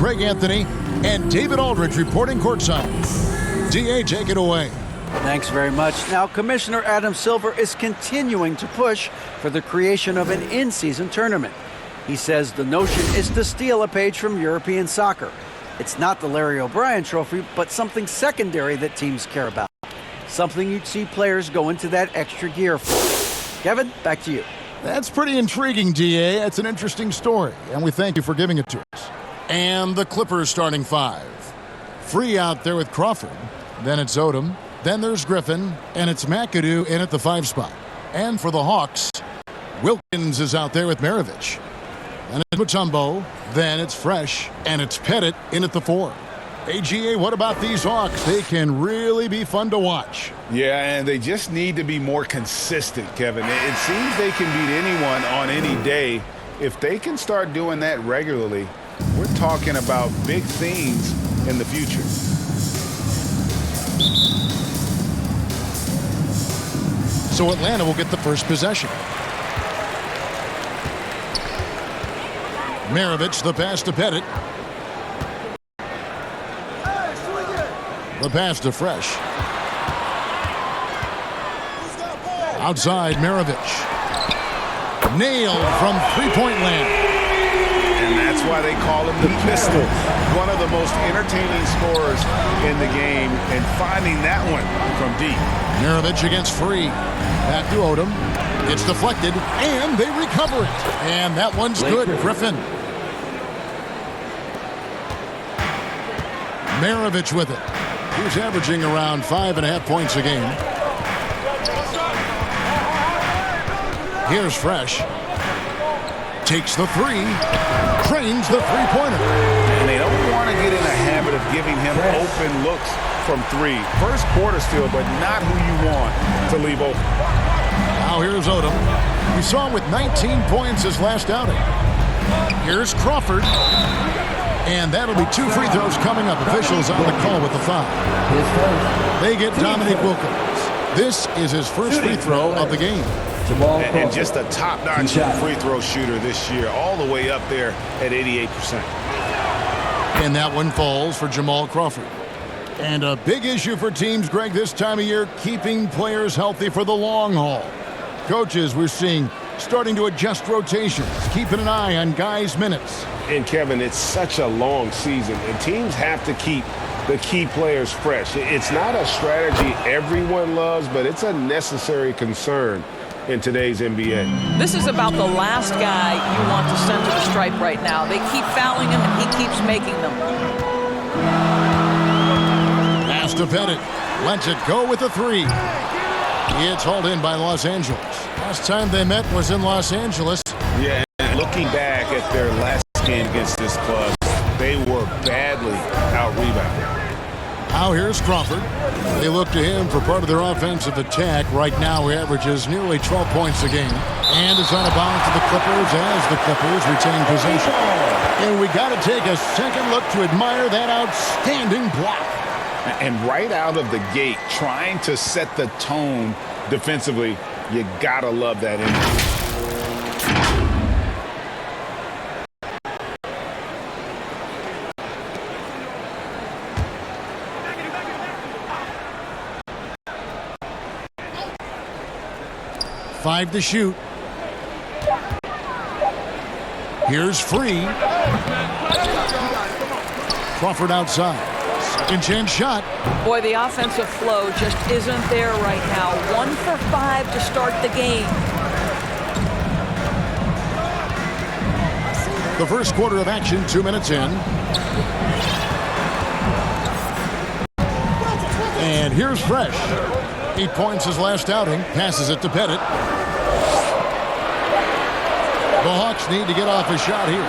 Greg Anthony, and David Aldridge reporting courtside. DA, take it away. Thanks very much. Now, Commissioner Adam Silver is continuing to push for the creation of an in-season tournament. He says the notion is to steal a page from European soccer. It's not the Larry O'Brien Trophy, but something secondary that teams care about. Something you'd see players go into that extra gear for. Kevin, back to you. That's pretty intriguing, DA. That's an interesting story, and we thank you for giving it to us. And the Clippers starting five. Free out there with Crawford. Then it's Odom. Then there's Griffin, and it's McAdoo in at the 5 spot. And for the Hawks, Wilkins is out there with Maravich. And it's Mutombo. Then it's Fresh, and it's Pettit in at the 4. AGA, what about these Hawks? They can really be fun to watch. Yeah, and they just need to be more consistent, Kevin. It seems they can beat anyone on any day. If they can start doing that regularly, we're talking about big things in the future. So Atlanta will get the first possession. Maravich, the pass to Pettit. The pass to Fresh. Outside, Maravich. Nailed from three-point land. And that's why they call him the Pistol. One of the most entertaining scorers in the game, and finding that one from deep. Maravich against Free. Back to Odom. It's deflected, and they recover it. And that one's good. Griffin. Maravich with it. He's averaging around 5.5 points a game. Here's Fresh. Takes the 3. Trains the three-pointer. And they don't want to get in a habit of giving him open looks from 3. First quarter still, but not who you want to leave open. Now here's Odom. We saw him with 19 points his last outing. Here's Crawford. And that'll be 2 free throws coming up. Officials on the call with the foul. They get Dominic Wilkins. This is his first free throw of the game. And just a top-notch free throw shooter this year, all the way up there at 88%. And that one falls for Jamal Crawford. And a big issue for teams, Greg, this time of year, keeping players healthy for the long haul. Coaches, we're seeing starting to adjust rotations, keeping an eye on guys' minutes. And, Kevin, it's such a long season, and teams have to keep the key players fresh. It's not a strategy everyone loves, but it's a necessary concern in today's NBA. This is about the last guy you want to send to the stripe right now. They keep fouling him, and he keeps making them. Pass to Pettit. Lets it go with the 3. It's hauled in by Los Angeles. Last time they met was in Los Angeles. Yeah, and looking back at their last game against this club, they were badly out-rebounded. Now here's Crawford. They look to him for part of their offensive attack. Right now he averages nearly 12 points a game. And is on a bounce to the Clippers as the Clippers retain possession. And we got to take a second look to admire that outstanding block. And right out of the gate, trying to set the tone defensively, you got to love that energy. Five to shoot. Here's Free. Crawford outside. Second chance shot. Boy, the offensive flow just isn't there right now. 1 for 5 to start the game. The first quarter of action, 2 minutes in. And here's Fresh. 8 points his last outing. Passes it to Pettit. The Hawks need to get off a shot here.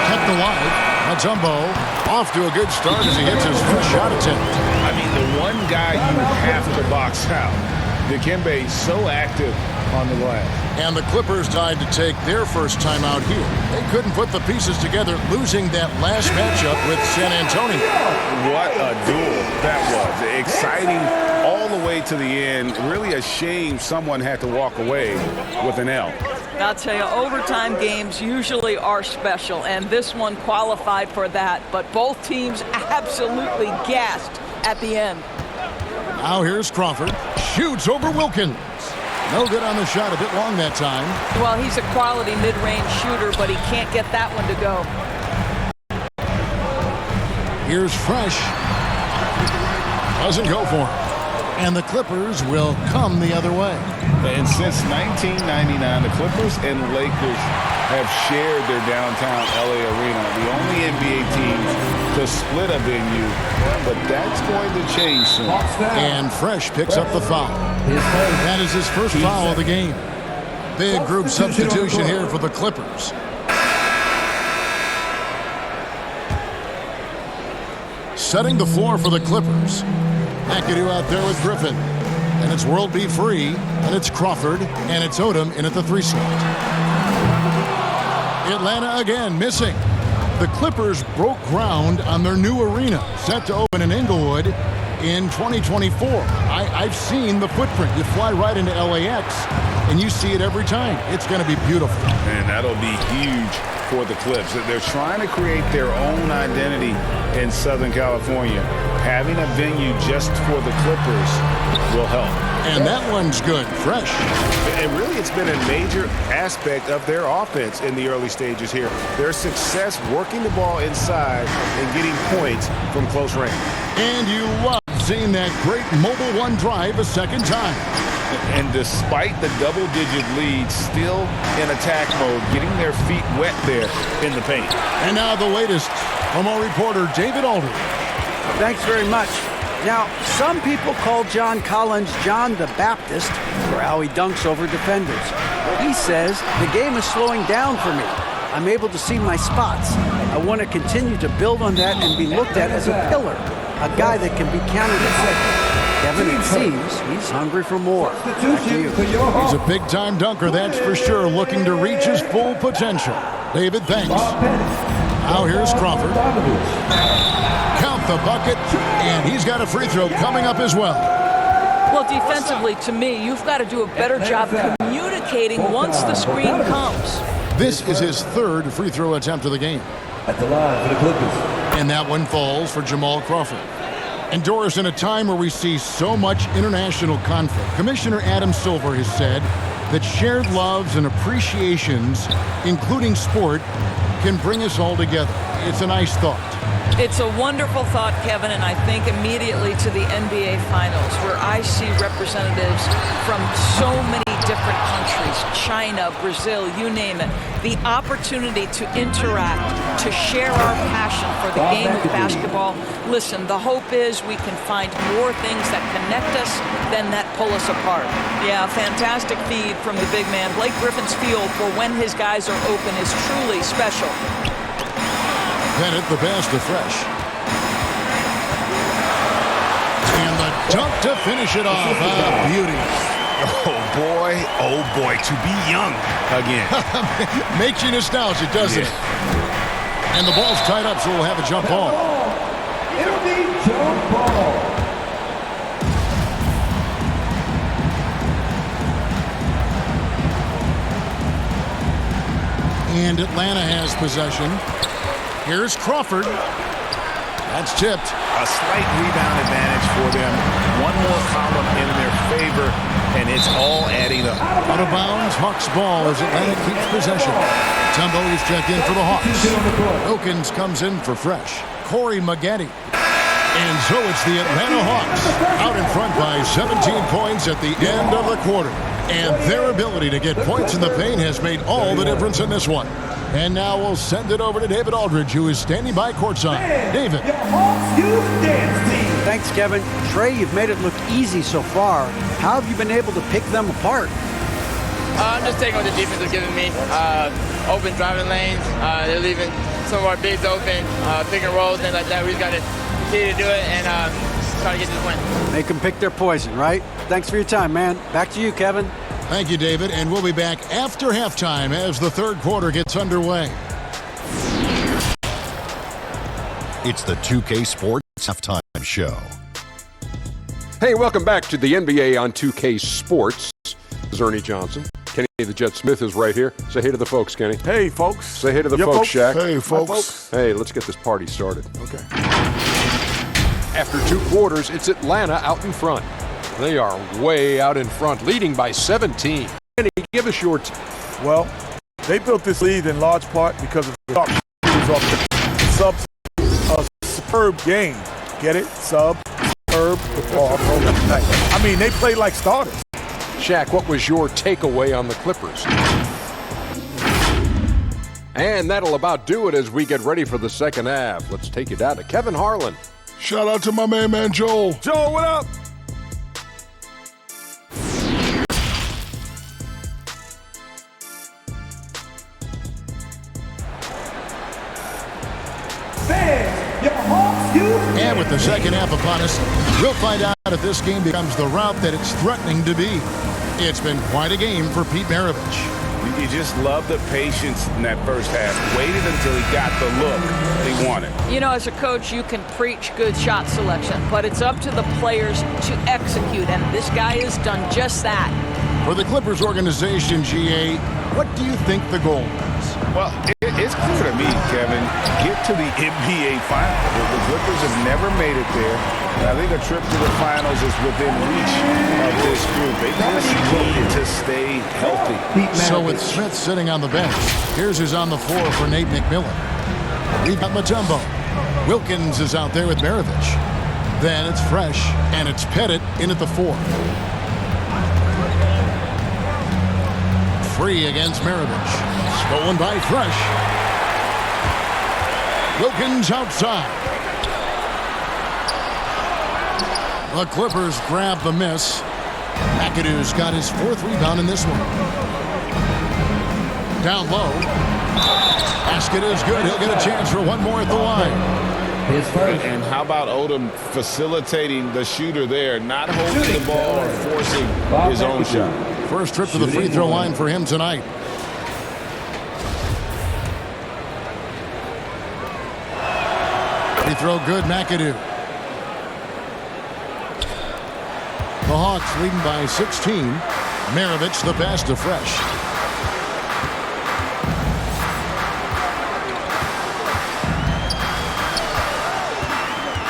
Kept alive. Mutombo off to a good start as he hits his first shot attempt. I mean, the one guy you have to box out. Dikembe so active on the glass. And the Clippers tied to take their first time out here. They couldn't put the pieces together, losing that last matchup with San Antonio. What a duel that was. Exciting all the way to the end. Really a shame someone had to walk away with an L. I'll tell you, overtime games usually are special, and this one qualified for that. But both teams absolutely gassed at the end. Now here's Crawford. Shoots over Wilkins. No good on the shot. A bit long that time. Well, he's a quality mid-range shooter, but he can't get that one to go. Here's Fresh. Doesn't go for it. And the Clippers will come the other way. And since 1999, the Clippers and Lakers have shared their downtown LA arena, the only NBA teams to split a venue, but that's going to change soon. And Fresh picks up the foul. That is his first foul of the game. Big group substitution here for the Clippers. Setting the floor for the Clippers. McAdoo out there with Griffin. And it's World Be Free, and it's Crawford, and it's Odom in at the 3 slot. Atlanta again missing. The Clippers broke ground on their new arena, set to open in Inglewood in 2024. I've seen the footprint. You fly right into LAX, and you see it every time. It's going to be beautiful. And that'll be huge for the Clips. They're trying to create their own identity in Southern California. Having a venue just for the Clippers will help. And that one's good, Fresh. And really, it's been a major aspect of their offense in the early stages here. Their success working the ball inside and getting points from close range. And you love seeing that great mobile one drive a second time. And despite the double-digit lead, still in attack mode, getting their feet wet there in the paint. And now the latest from our reporter, David Aldridge. Thanks very much. Now, some people call John Collins John the Baptist for how he dunks over defenders. He says, the game is slowing down for me. I'm able to see my spots. I want to continue to build on that and be looked at as a pillar, a guy that can be counted on. Kevin, it seems he's hungry for more. Back to you. He's a big-time dunker, that's for sure, looking to reach his full potential. David, thanks. Now here's Crawford. Count the bucket, and he's got a free throw coming up as well. Well, defensively, to me, you've got to do a better job communicating once the screen comes. This is his third free throw attempt of the game. At the line for the Clippers. And that one falls for Jamal Crawford. And Doris, in a time where we see so much international conflict, Commissioner Adam Silver has said that shared loves and appreciations, including sport, can bring us all together. It's a nice thought. It's a wonderful thought, Kevin, and I think immediately to the NBA Finals, where I see representatives from so many different countries, China, Brazil, you name it, the opportunity to interact, to share our passion for the game of basketball. Listen, the hope is we can find more things that connect us than that pull us apart. Yeah, fantastic feed from the big man. Blake Griffin's feel for when his guys are open is truly special. Bennett, the pass to Fresh. And the dunk to finish it off. Ah, beauty. Oh boy, to be young again. Makes you nostalgic, doesn't it? And the ball's tied up, so we'll have a jump ball. It'll be jump ball. And Atlanta has possession. Here's Crawford. That's tipped. A slight rebound advantage for them. One more column in their favor, and it's all adding up. Out of bounds, Hawks ball as Atlanta keeps possession. Tumbo is checked in for the Hawks. Wilkins comes in for Fresh. Corey Maggette. And so it's the Atlanta Hawks out in front by 17 points at the end of the quarter. And their ability to get points in the paint has made all the difference in this one. And now we'll send it over to David Aldridge, who is standing by courtside. David. Thanks, Kevin. Trey, you've made it look easy so far. How have you been able to pick them apart? I'm just taking what the defense is giving me. Open driving lanes. They're leaving some of our bigs open, pick and rolls, things like that. We just got to continue to do it and try to get this win. Make them pick their poison, right? Thanks for your time, man. Back to you, Kevin. Thank you, David. And we'll be back after halftime as the third quarter gets underway. It's the 2K Sports Halftime Show. Hey, welcome back to the NBA on 2K Sports. This is Ernie Johnson. Kenny the Jet Smith is right here. Say hey to the folks, Kenny. Hey, folks. Say hey to the folks, Shaq. Hey, folks. Hey, let's get this party started. Okay. After 2 quarters, it's Atlanta out in front. They are way out in front, leading by 17. Kenny, give us your Well, they built this lead in large part because of the sharp shooters off the superb game. Get it? Superb. I mean, they play like starters. Shaq, what was your takeaway on the Clippers? And that'll about do it as we get ready for the second half. Let's take you down to Kevin Harlan. Shout out to my main man, Joel. Joe, what up? And with the second half upon us, we'll find out if this game becomes the route that it's threatening to be. It's been quite a game for Pete Maravich. You just love the patience in that first half. Waited until he got the look he wanted. You know, as a coach, you can preach good shot selection, but it's up to the players to execute, and this guy has done just that. For the Clippers organization, GA, what do you think the goal is? Well, it's clear to me, Kevin, get to the NBA Finals. The Clippers have never made it there. And I think a trip to the Finals is within reach of this group. They just need to stay healthy. So with Smith sitting on the bench, here's who's on the floor for Nate McMillan. We've got Mutombo. Wilkins is out there with Maravich. Then it's Fresh, and it's Pettit in at the 4. Free against Maravich. Stolen by Fresh. Wilkins outside. The Clippers grab the miss. McAdoo's got his 4th rebound in this one. Down low. Basket is good. He'll get a chance for one more at the line. And how about Odom facilitating the shooter there, not holding the ball or forcing his own shot. First trip to the free throw line for him tonight. Free throw good, McAdoo. The Hawks leading by 16. Maravich the pass to Fresh.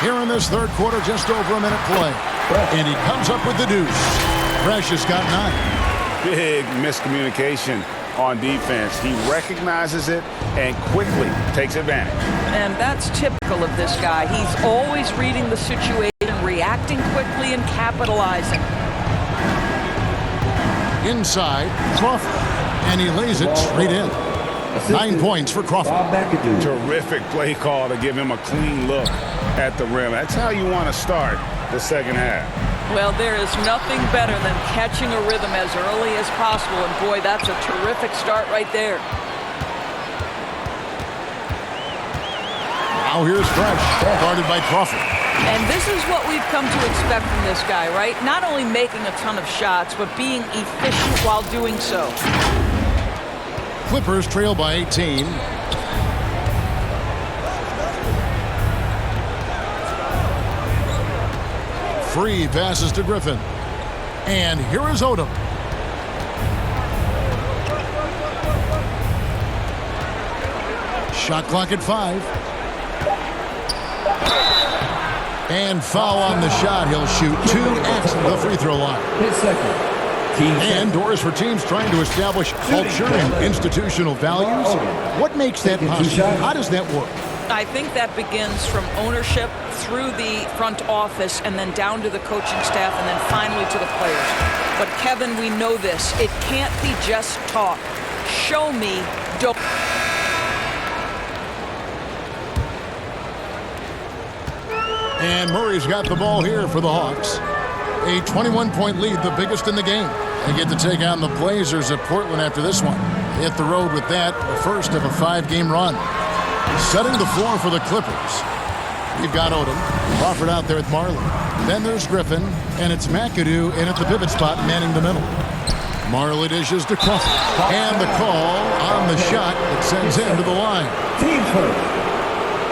Here in this third quarter, just over a minute play. And he comes up with the deuce. Fresh has got 9. Big miscommunication on defense. He recognizes it and quickly takes advantage. And that's typical of this guy. He's always reading the situation, reacting quickly, and capitalizing. Inside, Crawford. And he lays it straight in. 9 points for Crawford. Terrific play call to give him a clean look at the rim. That's how you want to start the second half. Well, there is nothing better than catching a rhythm as early as possible. And boy, that's a terrific start right there. Now here's Fresh, guarded by Crawford. And this is what we've come to expect from this guy, right? Not only making a ton of shots, but being efficient while doing so. Clippers trail by 18. Free passes to Griffin. And here is Odom. Shot clock at 5. And foul on the shot. He'll shoot 2 at the free throw line. His second. And doors for teams trying to establish culture and institutional values. What makes that possible? How does that work? I think that begins from ownership through the front office and then down to the coaching staff and then finally to the players. But Kevin, we know this. It can't be just talk. Show me, don't. And Murray's got the ball here for the Hawks. A 21-point lead, the biggest in the game. They get to take on the Blazers at Portland after this one. Hit the road with that, the first of a 5-game run. Setting the floor for the Clippers. We've got Odom. Crawford out there with Marley. Then there's Griffin, and it's McAdoo in at the pivot spot, manning the middle. Marley dishes to Crawford. And the call on the shot that sends him to the line. Team first.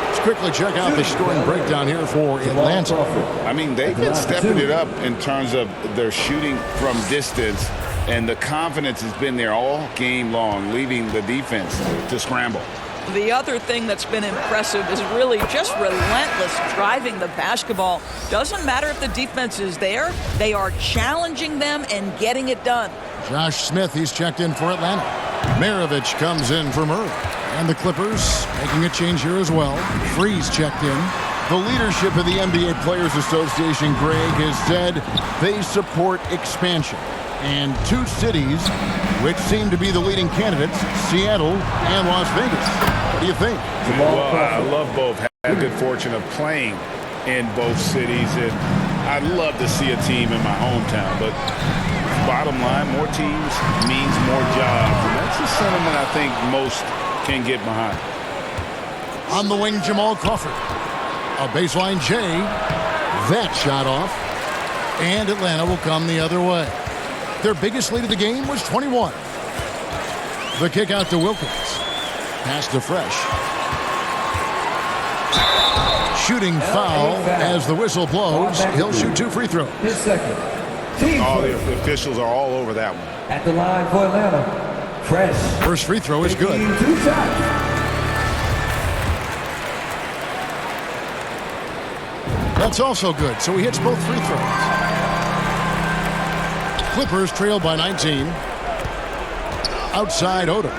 Let's quickly check out the scoring breakdown here for Atlanta. I mean, they've been stepping it up in terms of their shooting from distance. And the confidence has been there all game long, leaving the defense to scramble. The other thing that's been impressive is really just relentless driving the basketball. Doesn't matter if the defense is there, they are challenging them and getting it done. Josh Smith, he's checked in for Atlanta. Maravich comes in for Murray. And the Clippers making a change here as well. Freeze checked in. The leadership of the NBA Players Association, Greg, has said they support expansion. And two cities which seem to be the leading candidates, Seattle and Las Vegas. What do you think? Well, I love both. Had the good fortune of playing in both cities, and I'd love to see a team in my hometown. But bottom line, more teams means more jobs. And that's the sentiment I think most can get behind. On the wing, Jamal Crawford. A baseline J. That shot off. And Atlanta will come the other way. Their biggest lead of the game was 21. The kick out to Wilkins. Pass to Fresh. Shooting foul as the whistle blows. He'll shoot 2 free throws. His second. All the officials are all over that one. At the line for Atlanta, Fresh. First free throw is good. 2 shots. That's also good, so he hits both free throws. Clippers trail by 19. Outside Odom.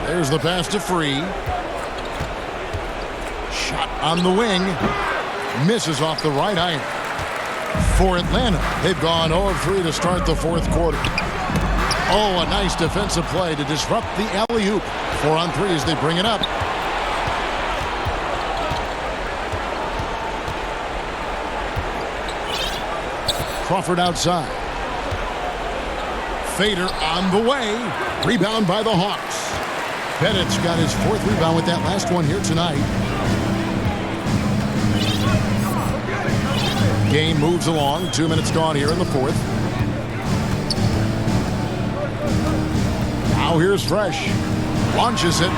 There's the pass to Free. Shot on the wing. Misses off the right iron. For Atlanta, they've gone 0 of 3 to start the fourth quarter. Oh, a nice defensive play to disrupt the alley-oop. 4 on 3 as they bring it up. Crawford outside. Fader on the way. Rebound by the Hawks. Bennett's got his 4th rebound with that last one here tonight. Game moves along. 2 minutes gone here in the 4th. Now here's Fresh. Launches it.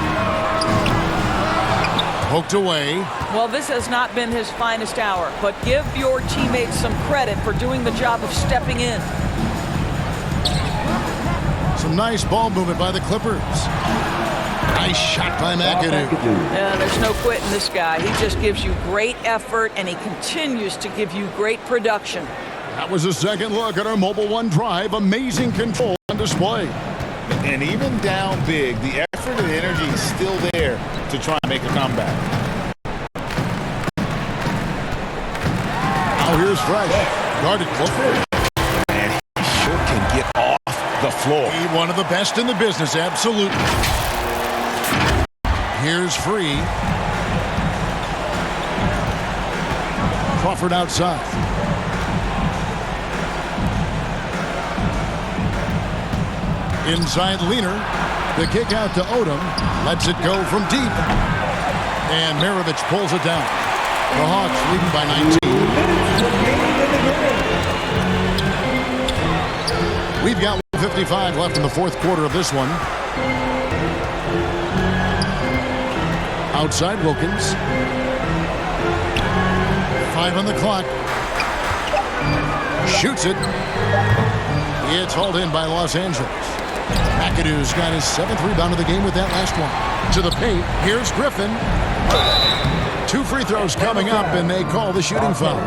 Poked away. Well, this has not been his finest hour, but give your teammates some credit for doing the job of stepping in. Some nice ball movement by the Clippers. Nice shot by McAdoo. Yeah, there's no quitting this guy. He just gives you great effort, and he continues to give you great production. That was a second look at our Mobile One drive. Amazing control on display. And even down big, the effort and energy is still there to try and make a comeback. Now here's Fresh. Guarded close. And he sure can get off the floor. One of the best in the business, absolutely. Here's Free. Crawford outside. Inside Leaner. The kick out to Odom. Lets it go from deep. And Maravich pulls it down. The Hawks leading by 19. We've got 1:55 left in the fourth quarter of this one. Outside Wilkins. 5 on the clock. Shoots it. It's hauled in by Los Angeles. McAdoo's got his 7th rebound of the game with that last one. To the paint. Here's Griffin. 2 free throws coming up, and they call the shooting foul.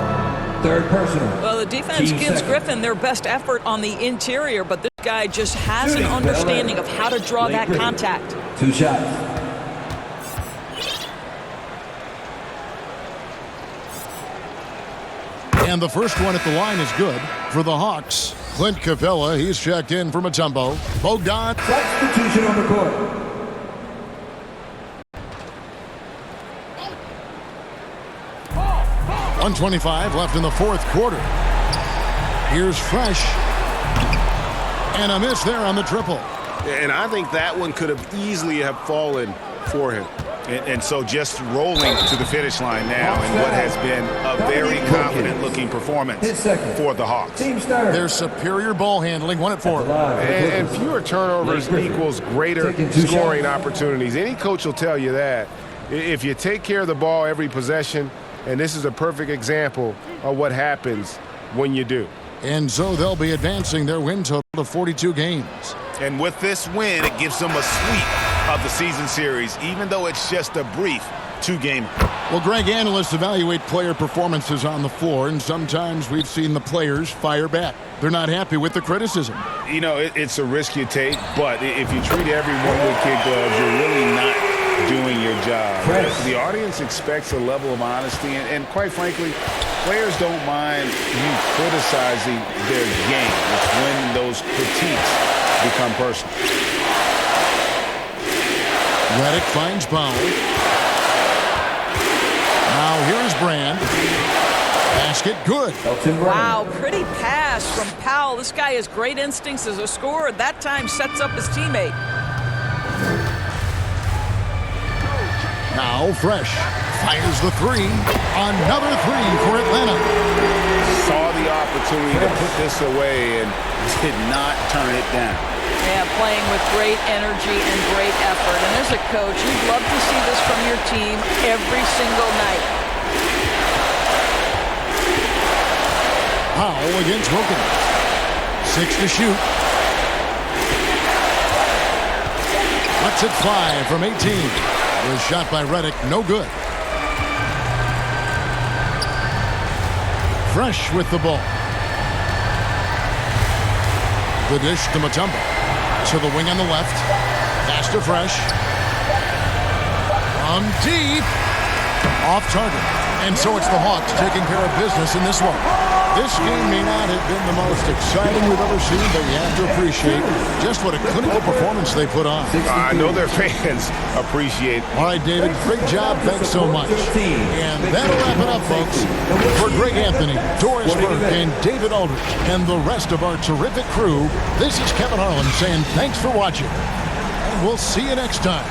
Third personal. Well, the defense gives Griffin their best effort on the interior, but this guy just has an understanding of how to draw that contact. 2 shots. And the first one at the line is good for the Hawks. Clint Capella, he's checked in from Mutombo. Bogdan. Substitution on the court. .125 left in the fourth quarter. Here's Fresh. And a miss there on the triple. And I think that one could have easily have fallen for him. And so just rolling to the finish line now in what has been a very confident-looking performance for the Hawks. Their superior ball handling, 1 at 4. And fewer turnovers equals greater scoring opportunities. Any coach will tell you that. If you take care of the ball every possession, and this is a perfect example of what happens when you do. And so they'll be advancing their win total to 42 games. And with this win, it gives them a sweep of the season series, even though it's just a brief 2-game. Well, Greg, analysts evaluate player performances on the floor, and sometimes we've seen the players fire back. They're not happy with the criticism. You know, it's a risk you take, but if you treat everyone with kid gloves, you're really not doing your job. The audience expects a level of honesty, and quite frankly, players don't mind you criticizing their game. It's when those critiques become personal. Redick finds Powell. Now here's Brand. Basket good. Wow, pretty pass from Powell. This guy has great instincts as a scorer. That time sets up his teammate. Now Fresh fires the three. Another three for Atlanta. Saw the opportunity to put this away and did not turn it down. Yeah, playing with great energy and great effort. And as a coach, you'd love to see this from your team every single night. Powell against Wilkins. 6 to shoot. Lets it fly from 18. Was shot by Redick, no good. Fresh with the ball. The dish to Mutombo. To the wing on the left. Pass to Fresh. From deep. Off target. And so it's the Hawks taking care of business in this one. This game may not have been the most exciting we've ever seen, but you have to appreciate just what a clinical performance they put on. I know their fans appreciate it. All right, David, great job. Thanks so much. And that'll wrap it up, folks. For Greg Anthony, Doris Burke, and David Aldridge, and the rest of our terrific crew, this is Kevin Harlan saying thanks for watching. And we'll see you next time.